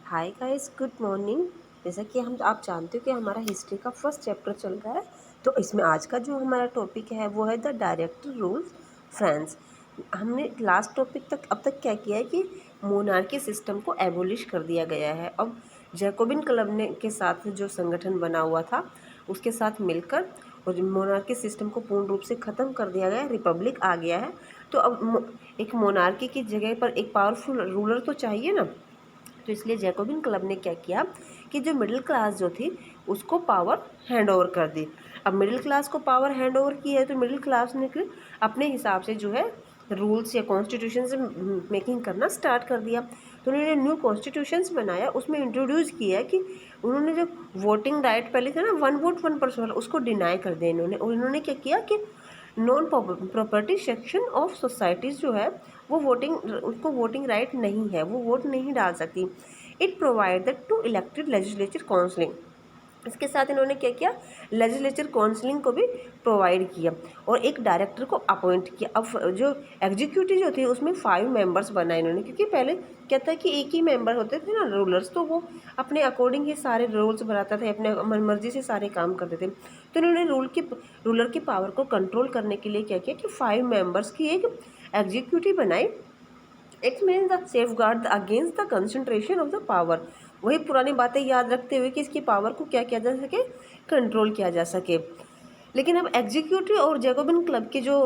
Hi guys, good morning. जैसा कि हम आप जानते हो कि हमारा हिस्ट्री का फर्स्ट चैप्टर चल रहा है। तो इसमें आज का जो हमारा टॉपिक है वो है द डायरेक्टर रूल्स फ्रांस। हमने लास्ट टॉपिक तक अब तक क्या किया है कि मोनार्की सिस्टम को एबोलिश कर दिया गया है। अब जैकोबिन क्लब ने के साथ जो संगठन बना हुआ था उसके साथ मिलकर और मोनार्की सिस्टम को पूर्ण रूप से ख़त्म कर दिया गया, रिपब्लिक आ गया है। तो अब एक मोनार्की की जगह पर एक पावरफुल रूलर तो चाहिए ना। तो इसलिए जैकोबिन क्लब ने क्या किया कि जो मिडिल क्लास जो थी उसको पावर हैंड ओवर कर दी। अब मिडिल क्लास को पावर हैंड ओवर की है तो मिडिल क्लास ने अपने हिसाब से जो है रूल्स या कॉन्स्टिट्यूशन से मेकिंग करना स्टार्ट कर दिया। तो उन्होंने न्यू कॉन्स्टिट्यूशंस बनाया, उसमें इंट्रोड्यूस किया कि उन्होंने जो वोटिंग राइट पहले था ना, 1 वोट 1 पर्सन वाला, उसको डिनाई कर दिया इन्होंने। और इन्होंने क्या किया कि non property section of societies जो है वो वोटिंग, उसको वोटिंग राइट नहीं है, वो वोट नहीं डाल सकती। It provided to elected legislature counselling. इसके साथ इन्होंने क्या किया, लेजिस्लेचर काउंसलिंग को भी प्रोवाइड किया और एक डायरेक्टर को अपॉइंट किया। अब जो एग्जीक्यूटिव जो थी उसमें 5 मेंबर्स बनाए इन्होंने, क्योंकि पहले क्या था कि एक ही मेंबर होते थे ना रूलर्स, तो वो अपने अकॉर्डिंग ही सारे रूल्स बनाता था, अपने मन मर्जी से सारे काम करते थे। तो इन्होंने रूलर की पावर को कंट्रोल करने के लिए क्या किया कि 5 मेंबर्स की एक एग्जीक्यूटिव बनाई। It mean the safe guard against the concentration of the power. वही पुरानी बातें याद रखते हुए कि इसकी पावर को क्या किया जा सके, कंट्रोल किया जा सके। लेकिन अब एग्जीक्यूटिव और जैकोबिन क्लब के जो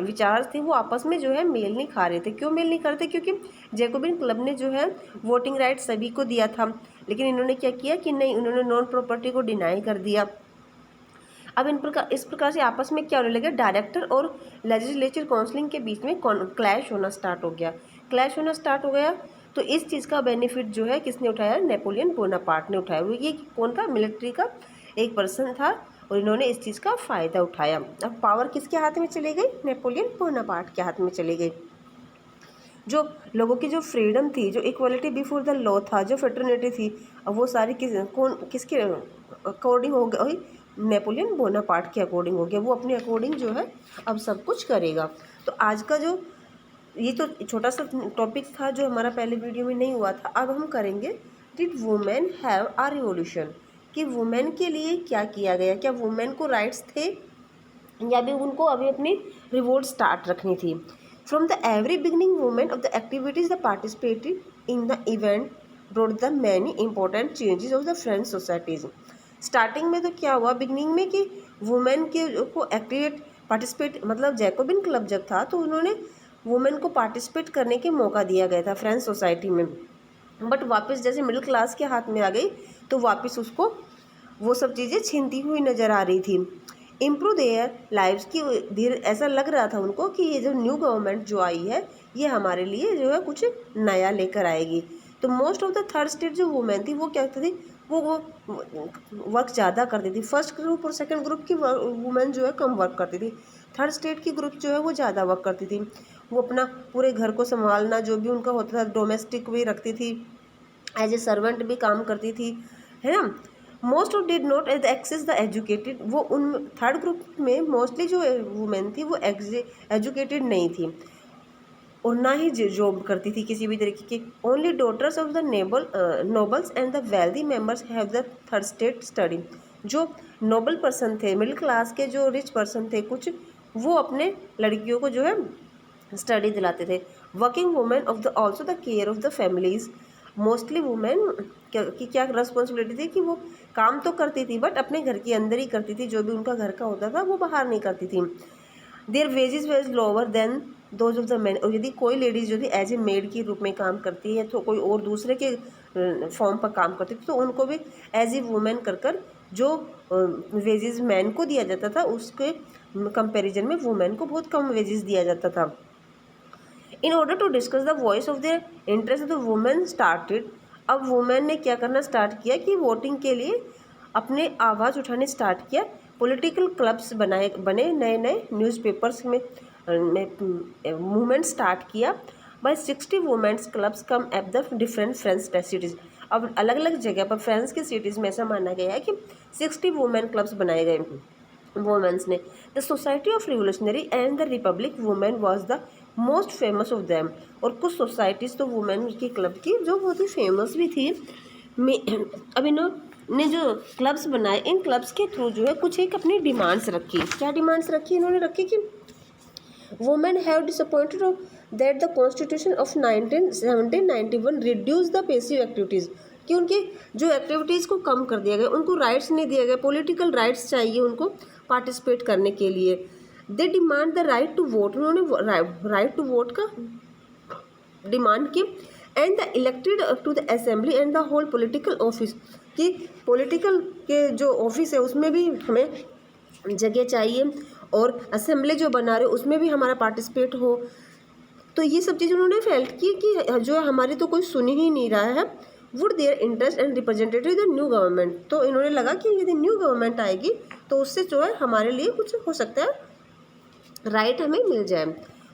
विचार थे वो आपस में जो है मेल नहीं खा रहे थे। क्यों मेल नहीं खा रहे थे? क्योंकि जैकोबिन क्लब ने जो है वोटिंग राइट सभी को दिया था, लेकिन इन्होंने क्या किया कि नहीं, उन्होंने नॉन प्रॉपर्टी को डिनाई कर दिया। अब इस प्रकार से आपस में क्या होने लगा, डायरेक्टर और लेजिस्लेचर काउंसलिंग के बीच में क्लैश होना स्टार्ट हो गया। क्लैश होना स्टार्ट हो गया तो इस चीज़ का बेनिफिट जो है किसने उठाया? नेपोलियन बोनापार्ट ने उठाया। वो ये कौन था? मिलिट्री का एक पर्सन था और इन्होंने इस चीज़ का फ़ायदा उठाया। अब पावर किसके हाथ में चली गई? नेपोलियन बोनापार्ट के हाथ में चली गई। जो लोगों की जो फ्रीडम थी, जो इक्वलिटी बिफोर द लॉ था, जो फेटर्निटी थी, अब वो सारी किसके अकॉर्डिंग हो गई? नेपोलियन बोनापार्ट के अकॉर्डिंग हो गया। वो अपने अकॉर्डिंग जो है अब सब कुछ करेगा। तो आज का जो ये तो छोटा सा टॉपिक था जो हमारा पहले वीडियो में नहीं हुआ था। अब हम करेंगे did women have a revolution, कि वुमेन के लिए क्या किया गया, क्या वुमेन को राइट्स थे या भी उनको अभी अपनी रिवोल्ट स्टार्ट रखनी थी। From the every beginning women of the activities the participated in the event brought the many important changes of the French societies. Starting में तो क्या हुआ बिगनिंग में कि वुमेन के को एक्टिवेट पार्टिसिपेट, मतलब जैकोबिन क्लब जब था तो उन्होंने वुमेन को पार्टिसिपेट करने के मौका दिया गया था फ्रेंच सोसाइटी में। बट वापस जैसे मिडिल क्लास के हाथ में आ गई तो वापस उसको वो सब चीज़ें छीनती हुई नज़र आ रही थी। इम्प्रूव देयर लाइव्स की धीरे ऐसा लग रहा था उनको कि ये जो न्यू गवर्नमेंट जो आई है ये हमारे लिए जो है कुछ नया लेकर आएगी। तो most of the third state जो वुमेन थी वो क्या करती थी, वो वर्क ज़्यादा करती थी। फर्स्ट ग्रुप और सेकंड ग्रुप की वुमेन जो है कम वर्क करती थी। थर्ड स्टेट की ग्रुप जो है वो ज़्यादा वर्क करती थी। वो अपना पूरे घर को संभालना जो भी उनका होता था, डोमेस्टिक भी रखती थी, एज ए सर्वेंट भी काम करती थी, है ना। Most of did not access the educated. वो उन थर्ड ग्रुप में मोस्टली जो वुमेन थी वो एजुकेटेड नहीं थी और ना ही जॉब करती थी किसी भी तरीके की। Only daughters of the nobles and the wealthy members have the third state study. जो नोबल पर्सन थे, मिडिल क्लास के जो रिच पर्सन थे कुछ, वो अपने लड़कियों को जो है स्टडी दिलाते थे। Working women of the also the care of the families. Mostly women की क्या रिस्पॉन्सिबिलिटी थी कि वो काम तो करती थी बट अपने घर के अंदर ही करती थी, जो भी उनका घर का होता था वो बाहर नहीं करती थी। Their wages wage lower than those of the man. और यदि कोई लेडीज़ जो थी एज ए मेड के रूप में काम करती है तो कोई और दूसरे के फॉर्म पर काम करती थी तो उनको भी एज ए वुमेन कर जो वेजेस मैन को दिया जाता था उसके कंपैरिजन में वुमेन को बहुत कम वेजेस दिया जाता था। In order to discuss the voice of the interest of the women started. अब वुमेन ने क्या करना स्टार्ट किया कि वोटिंग के लिए अपने आवाज़ उठाने स्टार्ट किया। पॉलिटिकल क्लब्स बने, नए नए न्यूज़पेपर्स में मूवमेंट स्टार्ट किया। By 60 women's clubs come at the different French cities. अब अलग अलग जगह पर फ्रांस की सिटीज़ में ऐसा माना गया है कि 60 वुमेन क्लब्स बनाए गए वुमेन्स ने। The society of revolutionary and the Republic women was the most famous of them. और कुछ सोसाइटीज़ तो वुमेन की क्लब की जो बहुत ही फेमस भी थी, में अब इन्होंने जो क्लब्स बनाए, इन क्लब्स के थ्रू जो है कुछ एक अपनी डिमांड्स रखी। क्या डिमांड्स रखी इन्होंने रखी कि women have disappointed that the constitution of 1791 reduce the passive activities, कि उनकी जो एक्टिविटीज़ को कम कर दिया गया, उनको राइट्स नहीं दिया गया, पॉलिटिकल राइट्स चाहिए उनको पार्टिसिपेट करने के लिए। They demand the right to vote, उन्होंने राइट टू वोट का डिमांड की। And the elected to the assembly and the whole political office, कि पॉलिटिकल के जो ऑफिस है उसमें भी हमें जगह चाहिए, और असेंबली जो बना रहे उसमें भी हमारा पार्टिसिपेट हो। तो ये सब चीज़ उन्होंने फेल्ट की कि जो हमारी तो कोई सुन ही नहीं रहा है। Would their interest and representative the new government, तो इन्होंने लगा कि यदि न्यू गवर्नमेंट आएगी तो उससे जो है हमारे लिए कुछ हो सकता है, राइट हमें मिल जाए।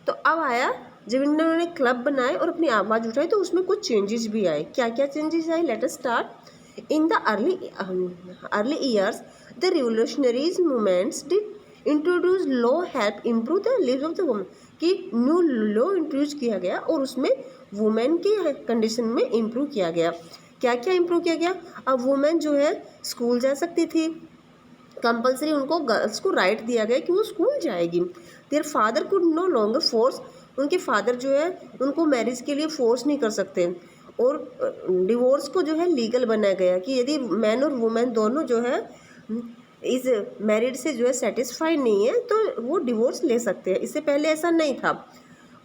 तो अब आया जब इन्होंने क्लब बनाए और अपनी आवाज़ उठाई तो उसमें कुछ चेंजेस भी आए। क्या क्या चेंजेस आए, let us start. In the early years the revolutionaries movements did introduce law help improve the leaves of the women, कि न्यू लॉ इंट्रोड्यूस किया गया और उसमें वुमेन के कंडीशन में इम्प्रूव किया गया। क्या क्या इम्प्रूव किया गया, अब वुमेन जो है स्कूल जा सकती थी, कंपलसरी उनको गर्ल्स को राइट दिया गया कि वो स्कूल जाएगी। Their father could no longer force, उनके फादर जो है उनको मैरिज के लिए फोर्स नहीं कर सकते। और डिवोर्स को जो है लीगल बनाया गया कि यदि मैन और वुमेन दोनों जो है इस मैरिड से जो है सेटिस्फाइड नहीं है तो वो डिवोर्स ले सकते हैं। इससे पहले ऐसा नहीं था।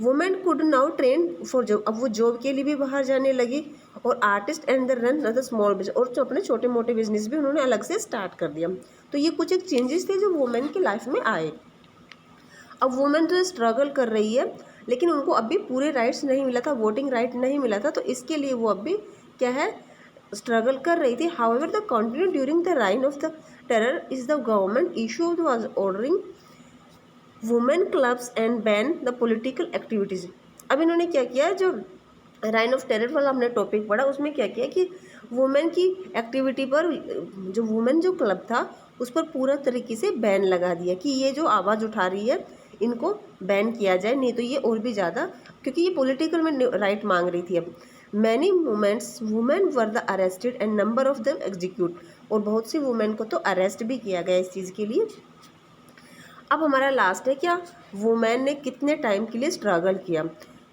Women could now train for job, अब वो जॉब के लिए भी बाहर जाने लगी। और artist and the run the small business, और जो अपने छोटे मोटे बिजनेस भी उन्होंने अलग से स्टार्ट कर दिया। तो ये कुछ एक चेंजेस थे जो वुमेन की लाइफ में आए। अब वुमेन जो स्ट्रगल कर रही है लेकिन उनको अभी पूरे राइट्स नहीं मिला था, वोटिंग राइट नहीं मिला था, तो इसके लिए वो अभी क्या है, स्ट्रगल कर रही थी। However the continue during the reign of the terror is the government issue was ordering women clubs and ban the political activities. अब इन्होंने क्या किया, जो राइन ऑफ टेरर वाला हमने टॉपिक पढ़ा उसमें क्या किया कि वुमेन की एक्टिविटी पर, जो वुमेन जो क्लब था उस पर पूरा तरीके से बैन लगा दिया कि ये जो आवाज़ उठा रही है इनको बैन किया जाए, नहीं तो ये और भी ज़्यादा, क्योंकि ये पॉलिटिकल में राइट मांग रही थी। अब many moments women were the arrested and number of the execute, और बहुत सी वुमेन को तो अरेस्ट भी किया गया इस चीज़ के लिए। अब हमारा लास्ट है क्या, वुमेन ने कितने टाइम के लिए स्ट्रगल किया।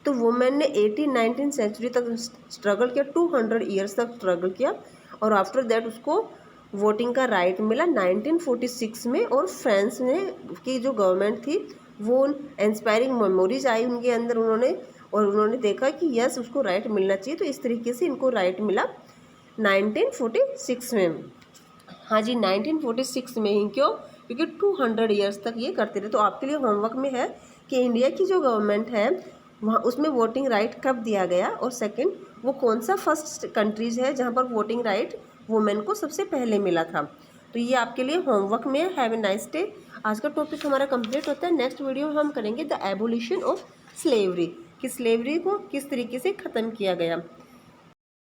तो वुमेन ने 18-19 सेंचुरी तक स्ट्रगल किया, 200 ईयर्स तक स्ट्रगल किया, और आफ्टर दैट उसको वोटिंग का राइट मिला 1946 में। और फ्रांस में की जो गवर्नमेंट थी वो इंस्पायरिंग मेमोरीज आई उनके अंदर, उन्होंने देखा कि यस उसको राइट मिलना चाहिए, तो इस तरीके से इनको राइट मिला 1946 में। हाँ जी, 1946 में ही, क्यों, क्योंकि 200 ईयर्स तक ये करते रहे। तो आपके लिए होमवर्क में है कि इंडिया की जो गवर्नमेंट है वहाँ उसमें वोटिंग राइट कब दिया गया, और सेकंड वो कौन सा फर्स्ट कंट्रीज़ है जहाँ पर वोटिंग राइट वुमेन को सबसे पहले मिला था। तो ये आपके लिए होमवर्क में है। Have a nice day. आज का टॉपिक हमारा कंप्लीट होता है। नेक्स्ट वीडियो में हम करेंगे द एबोलिशन ऑफ स्लेवरी, कि स्लेवरी को किस तरीके से ख़त्म किया गया।